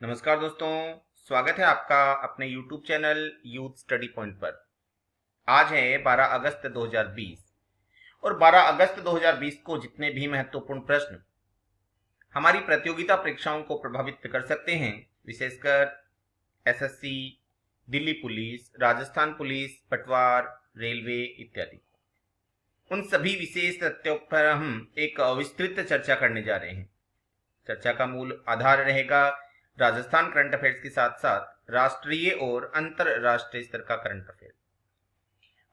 नमस्कार दोस्तों, स्वागत है आपका अपने YouTube channel youth study point पर। आज है 12 अगस्त 2020 और 12 अगस्त 2020 को जितने भी महत्वपूर्ण प्रश्न हमारी प्रतियोगिता परीक्षाओं को प्रभावित कर सकते हैं, विशेषकर SSC, Delhi police, Rajasthan police, पटवार, रेलवे इत्यादि, उन सभी विशेष तथ्यों पर हम एक विस्तृत चर्चा करने जा रहे हैं। चर्चा का मूल आधार रहेगा राजस्थान करंट अफेयर्स के साथ साथ राष्ट्रीय और अंतरराष्ट्रीय स्तर का करंट अफेयर।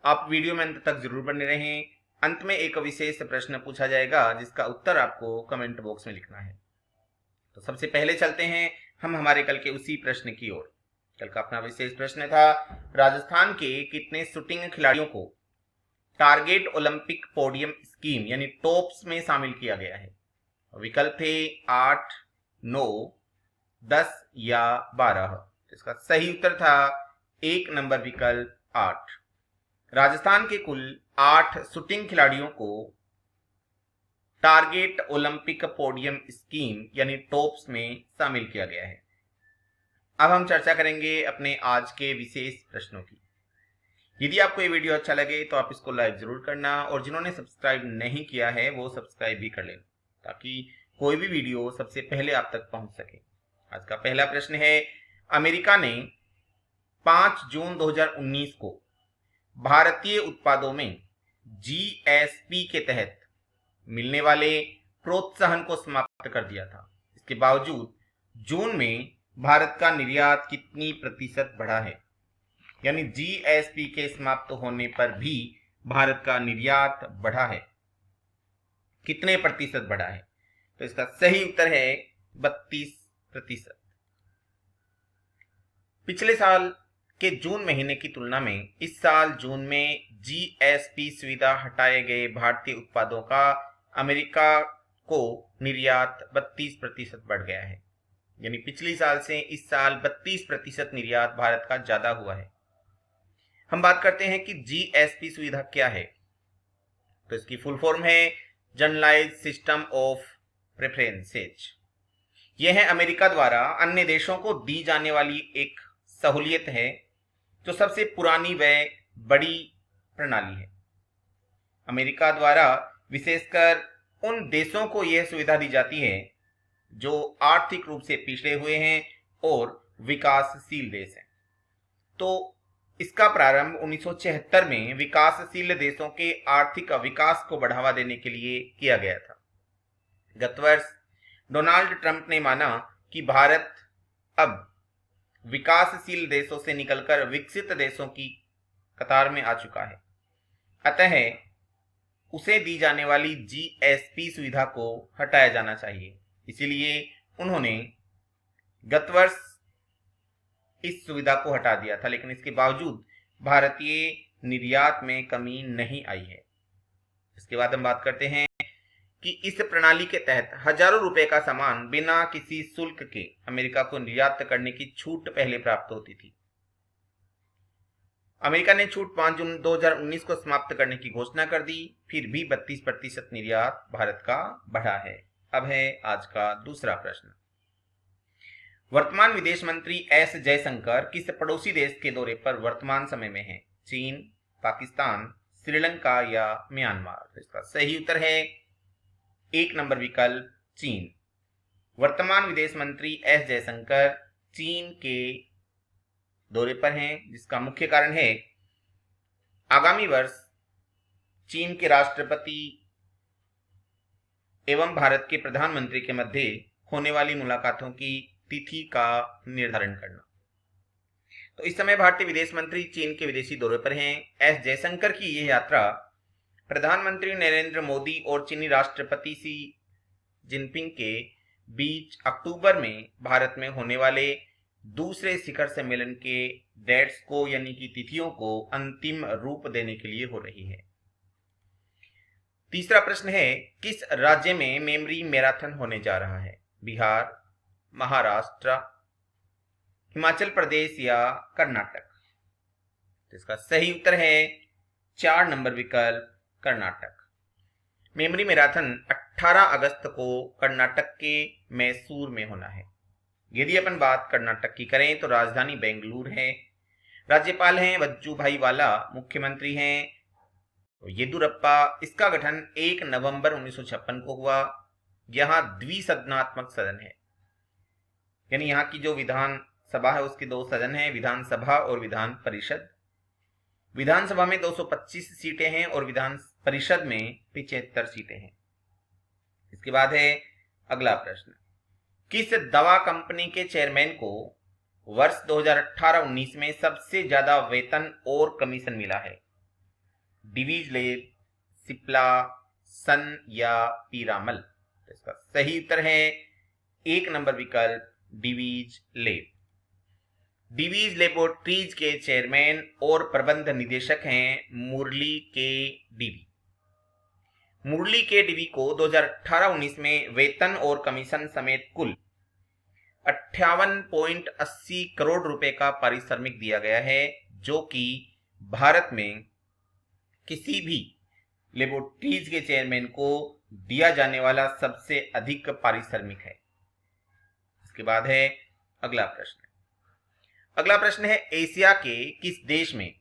आप वीडियो में अंत तक जरूर बने रहें। अंत में एक विशेष प्रश्न पूछा जाएगा जिसका उत्तर आपको कमेंट बॉक्स में लिखना है। तो सबसे पहले चलते हैं हम हमारे कल के उसी प्रश्न की ओर। कल का अपना विशेष प्रश्न था, राजस्थान के कितने शूटिंग खिलाड़ियों को टारगेट ओलंपिक पोडियम स्कीम यानी टॉप्स में शामिल किया गया है? विकल्प थे 8, 9, 10 या 12। इसका सही उत्तर था 1 नंबर विकल्प 8। राजस्थान के कुल 8 शूटिंग खिलाड़ियों को टारगेट ओलंपिक पोडियम स्कीम यानी टॉप्स में शामिल किया गया है। अब हम चर्चा करेंगे अपने आज के विशेष प्रश्नों की। यदि आपको ये वीडियो अच्छा लगे तो आप इसको लाइक जरूर करना और जिन्होंने सब्सक्राइब नहीं किया है वो सब्सक्राइब भी कर लेना ताकि कोई भी वीडियो सबसे पहले आप तक पहुंच सके। आज का पहला प्रश्न है, अमेरिका ने 5 जून 2019 को भारतीय उत्पादों में जीएसपी के तहत मिलने वाले प्रोत्साहन को समाप्त कर दिया था। इसके बावजूद जून में भारत का निर्यात कितनी प्रतिशत बढ़ा है? यानी जीएसपी के समाप्त होने पर भी भारत का निर्यात बढ़ा है, कितने प्रतिशत बढ़ा है? तो इसका सही उत्तर है 32%। पिछले साल के जून महीने की तुलना में इस साल जून में जीएसपी सुविधा हटाए गए भारतीय उत्पादों का अमेरिका को निर्यात 32% बढ़ गया है। यानी पिछले साल से इस साल 32% निर्यात भारत का ज्यादा हुआ है। हम बात करते हैं कि जीएसपी सुविधा क्या है। तो इसकी फुल फॉर्म है जनरलाइज्ड सिस्टम ऑफ प्रेफरेंसेज। यह है अमेरिका द्वारा अन्य देशों को दी जाने वाली एक सहूलियत है जो सबसे पुरानी व बड़ी प्रणाली है। अमेरिका द्वारा विशेषकर उन देशों को यह सुविधा दी जाती है जो आर्थिक रूप से पिछड़े हुए हैं और विकासशील देश हैं। तो इसका प्रारंभ 1976 में विकासशील देशों के आर्थिक विकास को बढ़ावा देने के लिए किया गया था। गत वर्ष डोनाल्ड ट्रंप ने माना कि भारत अब विकासशील देशों से निकलकर विकसित देशों की कतार में आ चुका है, अतः उसे दी जाने वाली जीएसपी सुविधा को हटाया जाना चाहिए। इसीलिए उन्होंने गत वर्ष इस सुविधा को हटा दिया था, लेकिन इसके बावजूद भारतीय निर्यात में कमी नहीं आई है। इसके बाद हम बात करते हैं कि इस प्रणाली के तहत हजारों रुपए का सामान बिना किसी शुल्क के अमेरिका को निर्यात करने की छूट पहले प्राप्त होती थी। अमेरिका ने छूट 5 जून 2019 को समाप्त करने की घोषणा कर दी, फिर भी 32% निर्यात भारत का बढ़ा है। अब है आज का दूसरा प्रश्न। वर्तमान विदेश मंत्री एस जयशंकर किस पड़ोसी देश के दौरे पर वर्तमान समय में हैं? चीन, पाकिस्तान, श्रीलंका या म्यांमार? तो इसका सही उत्तर है 1 नंबर विकल्प चीन। वर्तमान विदेश मंत्री एस जयशंकर चीन के दौरे पर हैं, जिसका मुख्य कारण है आगामी वर्ष चीन के राष्ट्रपति एवं भारत के प्रधानमंत्री के मध्य होने वाली मुलाकातों की तिथि का निर्धारण करना। तो इस समय भारतीय विदेश मंत्री चीन के विदेशी दौरे पर हैं। एस जयशंकर की यह यात्रा प्रधानमंत्री नरेंद्र मोदी और चीनी राष्ट्रपति शी जिनपिंग के बीच अक्टूबर में भारत में होने वाले दूसरे शिखर सम्मेलन के डेट्स को यानी कि तिथियों को अंतिम रूप देने के लिए हो रही है। तीसरा प्रश्न है, किस राज्य में मेमोरी मैराथन होने जा रहा है? बिहार, महाराष्ट्र, हिमाचल प्रदेश या कर्नाटक? तो इसका सही उत्तर है 4 नंबर विकल्प कर्नाटक। मेमोरी मैराथन 18 अगस्त को कर्नाटक के मैसूर में होना है। यदि अपन बात कर्नाटक की करें तो राजधानी बेंगलुरु है, राज्यपाल हैं वज्जूभाई वाला, मुख्यमंत्री हैं येदुरप्पा। इसका गठन 1 नवंबर 1956 को हुआ। यहाँ द्विसदनात्मक सदन है, यानी यहाँ की जो विधान सभा है उसके 2 सदन हैं, विधानसभा और विधान परिषद। विधानसभा में 225 सीटें हैं और विधान परिषद में 75 सीटें हैं। इसके बाद है अगला प्रश्न, किस दवा कंपनी के चेयरमैन को वर्ष 2018-19 में सबसे ज्यादा वेतन और कमीशन मिला है? डिवीज लेब, सिप्ला, सन या पीरामल? तो इसका सही उत्तर है 1 नंबर विकल्प डिवीज लेब। डिवीज लेबोरेटरीज के चेयरमैन और प्रबंध निदेशक हैं मुरली के डीवी। मुरली के डीवी को 2018-19 में वेतन और कमीशन समेत कुल 58.80 करोड़ रुपए का पारिश्रमिक दिया गया है, जो कि भारत में किसी भी लेबोरेटरीज के चेयरमैन को दिया जाने वाला सबसे अधिक पारिश्रमिक है। इसके बाद है अगला प्रश्न। अगला प्रश्न है, एशिया के किस देश में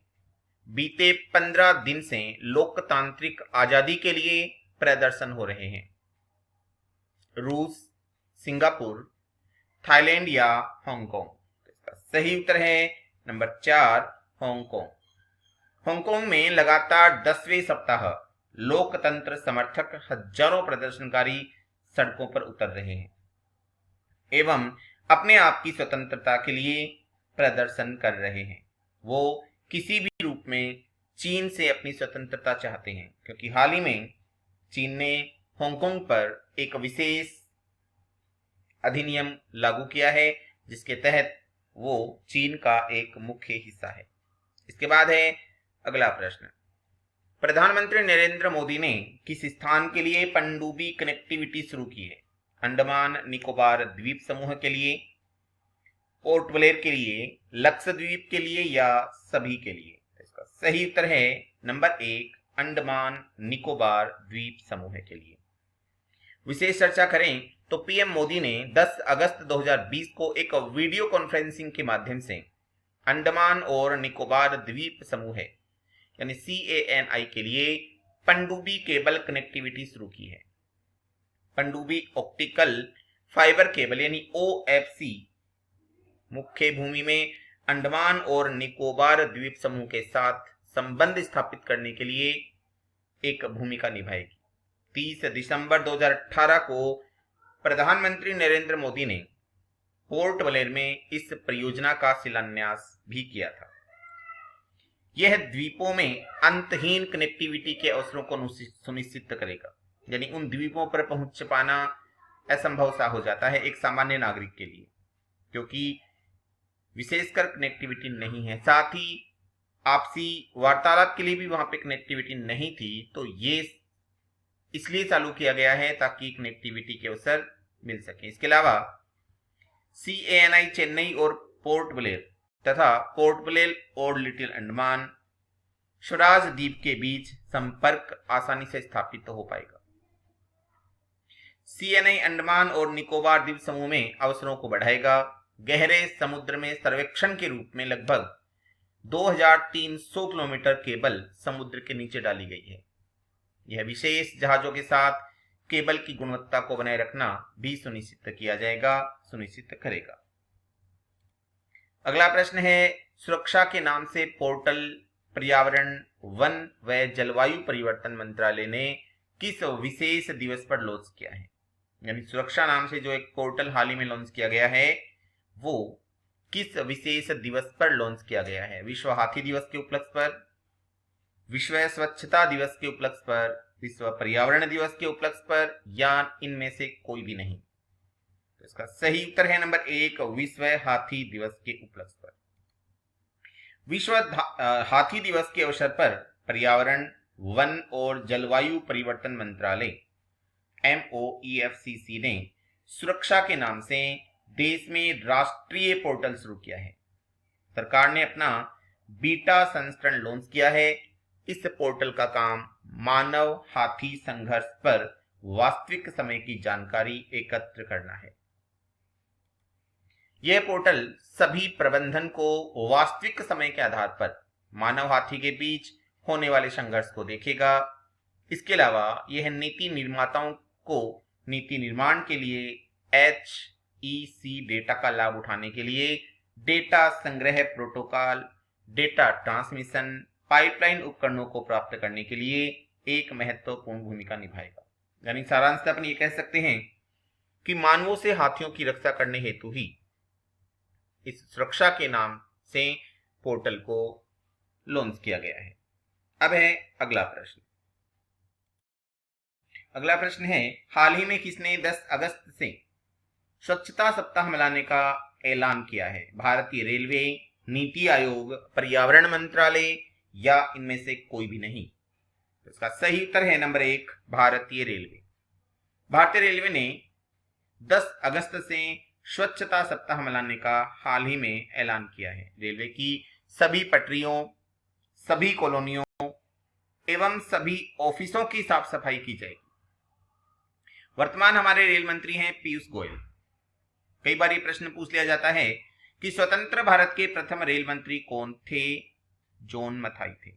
बीते 15 दिन से लोकतांत्रिक आजादी के लिए प्रदर्शन हो रहे हैं? रूस, सिंगापुर, थाईलैंड या हांगकांग? इसका सही उत्तर है नंबर 4 हांगकांग। हांगकांग में लगातार 10वें सप्ताह लोकतंत्र समर्थक हजारों प्रदर्शनकारी सड़कों पर उतर रहे हैं एवं अपने आप की स्वतंत्रता के लिए प्रदर्शन कर रहे हैं। वो किसी भी रूप में चीन से अपनी स्वतंत्रता चाहते हैं, क्योंकि हाल ही में चीन ने हांगकांग पर एक विशेष अधिनियम लागू किया है, जिसके तहत वो चीन का एक मुख्य हिस्सा है। इसके बाद है अगला प्रश्न, प्रधानमंत्री नरेंद्र मोदी ने किस स्थान के लिए पनडुब्बी कनेक्टिविटी शुरू की है? अंडमान निकोबार द्वीप समूह के लिए, पोर्ट ब्लेयर के लिए, लक्षद्वीप के लिए या सभी के लिए? इसका सही उत्तर है नंबर 1 अंडमान निकोबार द्वीप समूह के लिए। विशेष चर्चा करें तो पीएम मोदी ने 10 अगस्त 2020 को एक वीडियो कॉन्फ्रेंसिंग के माध्यम से अंडमान और निकोबार द्वीप समूह यानी CANI के लिए पनडुब्बी केबल कनेक्टिविटी शुरू की है। पनडुब्बी ऑप्टिकल फाइबर केबल यानी OFC मुख्य भूमि में अंडमान और निकोबार द्वीप समूह के साथ संबंध स्थापित करने के लिए एक भूमिका निभाएगी। 30 दिसंबर 2018 को प्रधानमंत्री नरेंद्र मोदी ने पोर्ट ब्लेयर में इस परियोजना का शिलान्यास भी किया था। यह द्वीपों में अंतहीन कनेक्टिविटी के अवसरों को सुनिश्चित करेगा, यानी उन द्वीपों पर पहुंच पाना असंभव सा हो जाता है एक सामान्य नागरिक के लिए, क्योंकि विशेषकर कनेक्टिविटी नहीं है। साथ ही आपसी वार्तालाप के लिए भी वहां पे कनेक्टिविटी नहीं थी, तो ये इसलिए चालू किया गया है ताकि कनेक्टिविटी के अवसर मिल सके। इसके अलावा CANI चेन्नई और पोर्ट ब्लेयर तथा पोर्ट ब्लेयर और लिटिल अंडमान स्वराज द्वीप के बीच संपर्क आसानी से स्थापित हो पाएगा। CANI अंडमान और निकोबार द्वीप समूह में अवसरों को बढ़ाएगा। गहरे समुद्र में सर्वेक्षण के रूप में लगभग 2300 किलोमीटर केबल समुद्र के नीचे डाली गई है। यह विशेष जहाजों के साथ केबल की गुणवत्ता को बनाए रखना भी सुनिश्चित करेगा। अगला प्रश्न है, सुरक्षा के नाम से पोर्टल पर्यावरण, वन व जलवायु परिवर्तन मंत्रालय ने किस विशेष दिवस पर लॉन्च किया है? यानी सुरक्षा नाम से जो एक पोर्टल हाल ही में लॉन्च किया गया है, वो किस विशेष दिवस पर लॉन्च किया गया है? विश्व हाथी दिवस के उपलक्ष्य पर, विश्व स्वच्छता दिवस के उपलक्ष्य पर, विश्व पर्यावरण दिवस के उपलक्ष्य पर, या इनमें से कोई भी नहीं? तो इसका सही उत्तर है नंबर 1 विश्व हाथी दिवस के उपलक्ष्य पर। विश्व हाथी दिवस के अवसर पर पर्यावरण, वन और जलवायु परिवर्तन मंत्रालय MOEFCC ने सुरक्षा के नाम से देश में राष्ट्रीय पोर्टल शुरू किया है। सरकार ने अपना बीटा संस्करण लॉन्च किया है। इस पोर्टल का काम मानव हाथी संघर्ष पर वास्तविक समय की जानकारी एकत्र करना है। यह पोर्टल सभी प्रबंधन को वास्तविक समय के आधार पर मानव हाथी के बीच होने वाले संघर्ष को देखेगा। इसके अलावा यह नीति निर्माताओं को नीति निर्माण के लिए HEC डेटा का लाभ उठाने के लिए डेटा संग्रह प्रोटोकॉल, डेटा ट्रांसमिशन पाइपलाइन उपकरणों को प्राप्त करने के लिए एक महत्वपूर्ण भूमिका निभाएगा। यानी सारांश अपन ये कह सकते हैं कि मानवों से हाथियों की रक्षा करने हेतु ही इस सुरक्षा के नाम से पोर्टल को लॉन्च किया गया है। अब है अगला प्रश्न। अगला प्रश्न है, हाल ही में किसने 10 अगस्त से स्वच्छता सप्ताह मनाने का ऐलान किया है? भारतीय रेलवे, नीति आयोग, पर्यावरण मंत्रालय या इनमें से कोई भी नहीं? तो इसका सही उत्तर है नंबर 1, भारतीय रेलवे। भारतीय रेलवे ने 10 अगस्त से स्वच्छता सप्ताह मनाने का हाल ही में ऐलान किया है। रेलवे की सभी पटरियों, सभी कॉलोनियों एवं सभी ऑफिसों की साफ सफाई की जाएगी। वर्तमान हमारे रेल मंत्री हैं पीयूष गोयल। कई बार ये प्रश्न पूछ लिया जाता है कि स्वतंत्र भारत के प्रथम रेल मंत्री कौन थे? जॉन मथाई थे।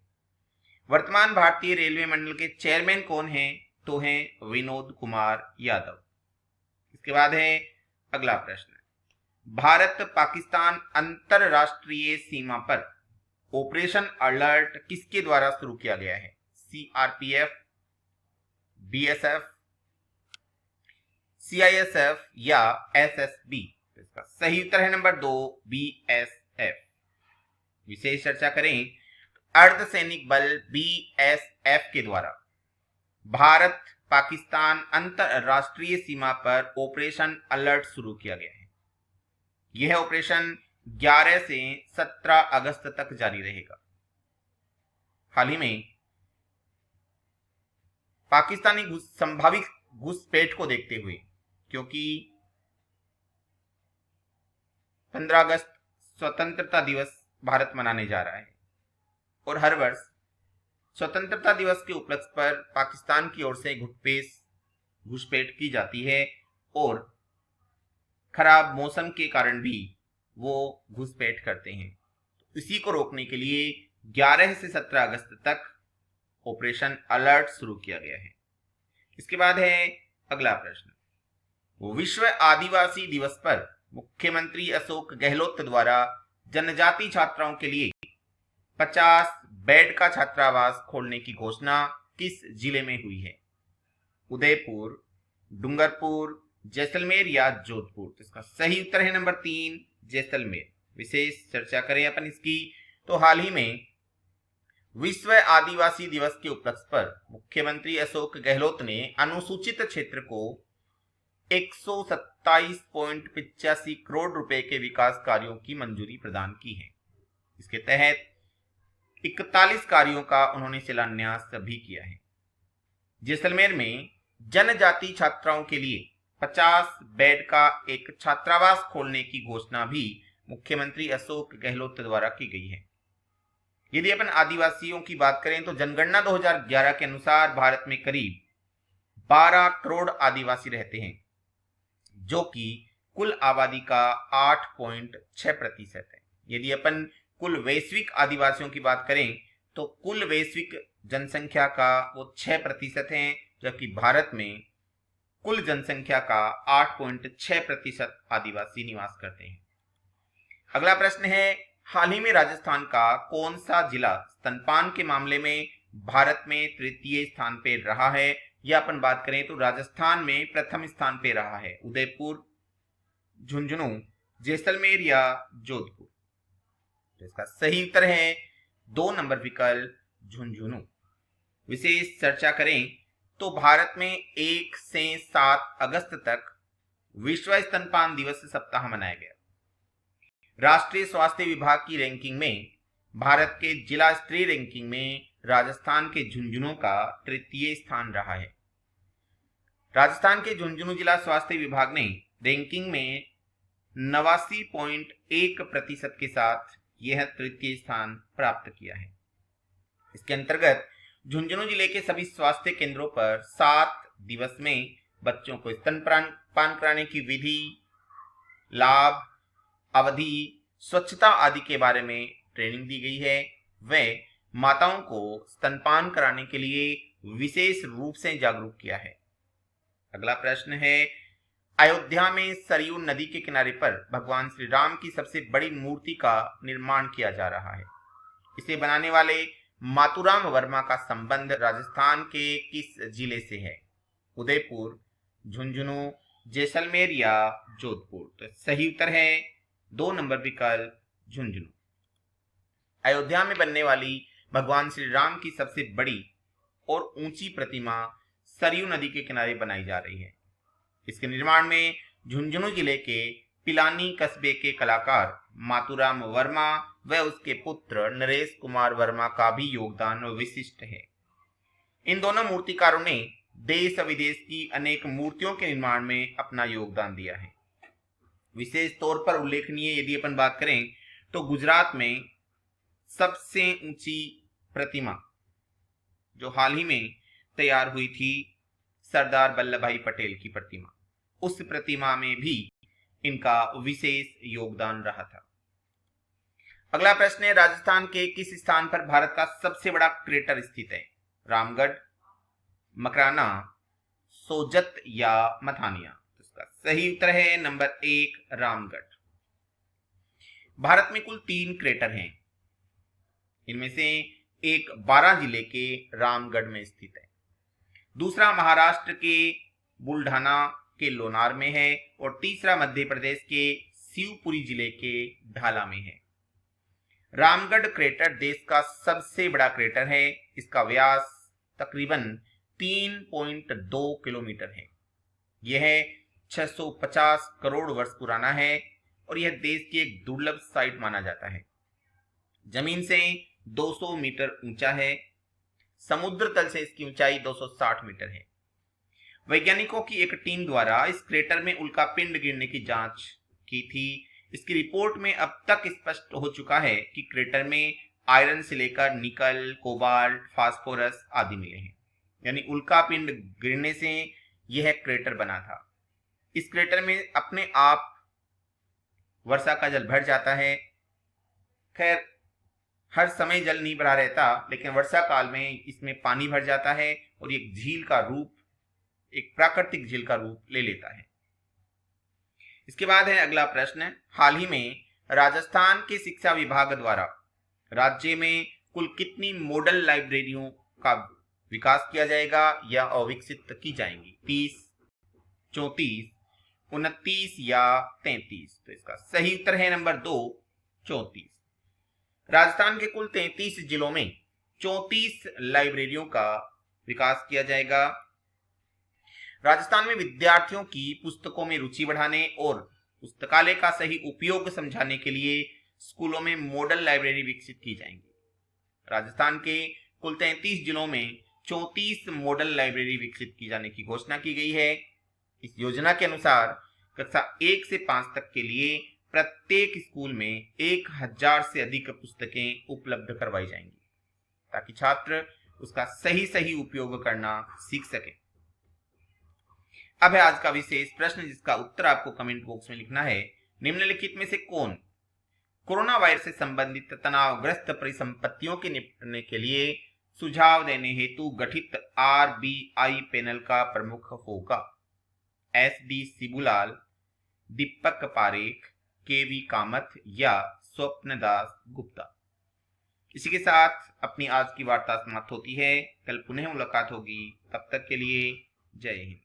वर्तमान भारतीय रेलवे मंडल के चेयरमैन कौन हैं? तो हैं विनोद कुमार यादव। इसके बाद है अगला प्रश्न, भारत पाकिस्तान अंतरराष्ट्रीय सीमा पर ऑपरेशन अलर्ट किसके द्वारा शुरू किया गया है? CRPF, BSF, CISF या SSB? इसका सही उत्तर है नंबर 2, BSF। विशेष चर्चा करें, अर्धसैनिक बल BSF के द्वारा भारत पाकिस्तान अंतरराष्ट्रीय सीमा पर ऑपरेशन अलर्ट शुरू किया गया है। यह ऑपरेशन 11 से 17 अगस्त तक जारी रहेगा। हाल ही में पाकिस्तानी संभावित घुसपैठ को देखते हुए, क्योंकि 15 अगस्त स्वतंत्रता दिवस भारत मनाने जा रहा है और हर वर्ष स्वतंत्रता दिवस के उपलक्ष्य पर पाकिस्तान की ओर से घुसपैठ की जाती है और खराब मौसम के कारण भी वो घुसपैठ करते हैं। इसी को रोकने के लिए 11 से 17 अगस्त तक ऑपरेशन अलर्ट शुरू किया गया है। इसके बाद है अगला प्रश्न, विश्व आदिवासी दिवस पर मुख्यमंत्री अशोक गहलोत द्वारा जनजाति छात्राओं के लिए 50 बेड का छात्रावास खोलने की घोषणा किस जिले में हुई है? उदयपुर, डूंगरपुर, जैसलमेर या जोधपुर? इसका सही उत्तर है नंबर 3, जैसलमेर। विशेष चर्चा करें अपन इसकी, तो हाल ही में विश्व आदिवासी दिवस के उपलक्ष्य पर मुख्यमंत्री अशोक गहलोत ने अनुसूचित क्षेत्र को 127.85 करोड़ रुपए के विकास कार्यों की मंजूरी प्रदान की है। इसके तहत 41 कार्यों का उन्होंने शिलान्यास भी किया है। जैसलमेर में जनजाति छात्राओं के लिए 50 बेड का एक छात्रावास खोलने की घोषणा भी मुख्यमंत्री अशोक गहलोत द्वारा की गई है। यदि अपन आदिवासियों की बात करें तो जनगणना 2011 के अनुसार भारत में करीब 12 करोड़ आदिवासी रहते हैं, जो कि कुल आबादी का 8.6% है। यदि अपन कुल वैश्विक आदिवासियों की बात करें तो कुल वैश्विक जनसंख्या का वो 6% है, जबकि भारत में कुल जनसंख्या का 8.6% आदिवासी निवास करते हैं। अगला प्रश्न है, हाल ही में राजस्थान का कौन सा जिला स्तनपान के मामले में भारत में तृतीय स्थान पे रहा है? या अपन बात करें तो राजस्थान में प्रथम स्थान पे रहा है। उदयपुर, झुंझुनू, जैसलमेर या जोधपुर? तो इसका सही उत्तर है 2 नंबर विकल्प, झुंझुनू। विशेष चर्चा करें तो भारत में 1 से 7 अगस्त तक विश्व स्तनपान दिवस सप्ताह मनाया गया। राष्ट्रीय स्वास्थ्य विभाग की रैंकिंग में भारत के जिला स्तरीय रैंकिंग में राजस्थान के झुंझुनू का तृतीय स्थान रहा है। राजस्थान के झुंझुनू जिला स्वास्थ्य विभाग ने रैंकिंग में 89.1% के साथ यह तृतीय स्थान प्राप्त किया है। इसके अंतर्गत झुंझुनू जिले के सभी स्वास्थ्य केंद्रों पर 7 दिवस में बच्चों को स्तनपान कराने की विधि, लाभ अवधि, स्वच्छता आदि के बारे में ट्रेनिंग दी गई है। व माताओं को स्तनपान कराने के लिए विशेष रूप से जागरूक किया है। अगला प्रश्न है, अयोध्या में सरयू नदी के किनारे पर भगवान श्री राम की सबसे बड़ी मूर्ति का निर्माण किया जा रहा है। इसे बनाने वाले मातूराम वर्मा का संबंध राजस्थान के किस जिले से है? उदयपुर, झुंझुनू, जैसलमेर या जोधपुर? तो सही उत्तर है 2 नंबर विकल्प झुंझुनू। अयोध्या में बनने वाली भगवान श्री राम की सबसे बड़ी और ऊंची प्रतिमा सरयू नदी के किनारे बनाई जा रही है। इसके निर्माण में झुंझुनू जिले के पिलानी कस्बे के कलाकार मातूराम वर्मा व उसके पुत्र नरेश कुमार वर्मा का भी योगदान विशिष्ट है। इन दोनों मूर्तिकारों ने देश विदेश की अनेक मूर्तियों के निर्माण में अपना योगदान दिया है। विशेष तौर पर उल्लेखनीय यदि अपन बात करें तो गुजरात में सबसे ऊंची प्रतिमा जो हाल ही में तैयार हुई थी, सरदार वल्लभ भाई पटेल की प्रतिमा, उस प्रतिमा में भी इनका विशेष योगदान रहा था। अगला प्रश्न है, राजस्थान के किस स्थान पर भारत का सबसे बड़ा क्रेटर स्थित है? रामगढ़, मकराना, सोजत या मथानिया? इसका सही उत्तर है नंबर 1 रामगढ़। भारत में कुल 3 क्रेटर हैं। इनमें से एक 12 जिले के रामगढ़ में स्थित है, दूसरा महाराष्ट्र के बुल्ढाना के लोनार में है और तीसरा मध्य प्रदेश के शिवपुरी जिले के ढाला में है। रामगढ़ क्रेटर देश का सबसे बड़ा क्रेटर है। इसका व्यास तकरीबन 3.2 किलोमीटर है। यह 650 करोड़ वर्ष पुराना है और यह देश की एक दुर्लभ साइट माना जाता है। जमीन से 200 मीटर ऊंचा है। समुद्र तल से इसकी ऊंचाई 260 मीटर है। वैज्ञानिकों की एक टीम द्वारा इस क्रेटर में उल्का पिंड गिरने की जांच की थी। इसकी रिपोर्ट में अब तक स्पष्ट हो चुका है कि क्रेटर में आयरन से लेकर निकल, कोबाल्ट, फास्फोरस आदि मिले हैं। यानी उल्का पिंड गिरने से यह क्रेटर बना था। इस क्रेटर में अपने आप वर्षा का जल भर जाता है। खैर, हर समय जल नहीं भरा रहता, लेकिन वर्षा काल में इसमें पानी भर जाता है और एक झील का रूप, एक प्राकृतिक झील का रूप ले लेता है। इसके बाद है अगला प्रश्न, हाल ही में राजस्थान के शिक्षा विभाग द्वारा राज्य में कुल कितनी मॉडल लाइब्रेरियों का विकास किया जाएगा या विकसित की जाएंगी? 30, 34, 29 या 33? तो इसका सही उत्तर है नंबर 2 34। राजस्थान के कुल 33 जिलों में 34 लाइब्रेरियों का विकास किया जाएगा। राजस्थान में विद्यार्थियों की पुस्तकों में रुचि बढ़ाने और पुस्तकालय का सही उपयोग समझाने के लिए स्कूलों में मॉडल लाइब्रेरी विकसित की जाएंगी। राजस्थान के कुल 33 जिलों में 34 मॉडल लाइब्रेरी विकसित की जाने की घोषणा की गई है। इस योजना के अनुसार कक्षा 1 से 5 तक के लिए प्रत्येक स्कूल में 1000 से अधिक पुस्तकें उपलब्ध करवाई जाएंगी ताकि छात्र उसका सही उपयोग करना सीख सके। अब है आज का विशेष प्रश्न जिसका उत्तर आपको कमेंट बॉक्स में लिखना है। निम्नलिखित में से कौन कोरोना वायरस से संबंधित तनावग्रस्त परिसंपत्तियों के निपटने के लिए सुझाव देने हेतु गठित RBI पैनल का प्रमुख होगा? SD शिबुलाल, दीपक पारेख, KV कामत या स्वप्नदास गुप्ता? इसी के साथ अपनी आज की वार्ता समाप्त होती है। कल पुनः मुलाकात होगी। तब तक के लिए जय हिंद।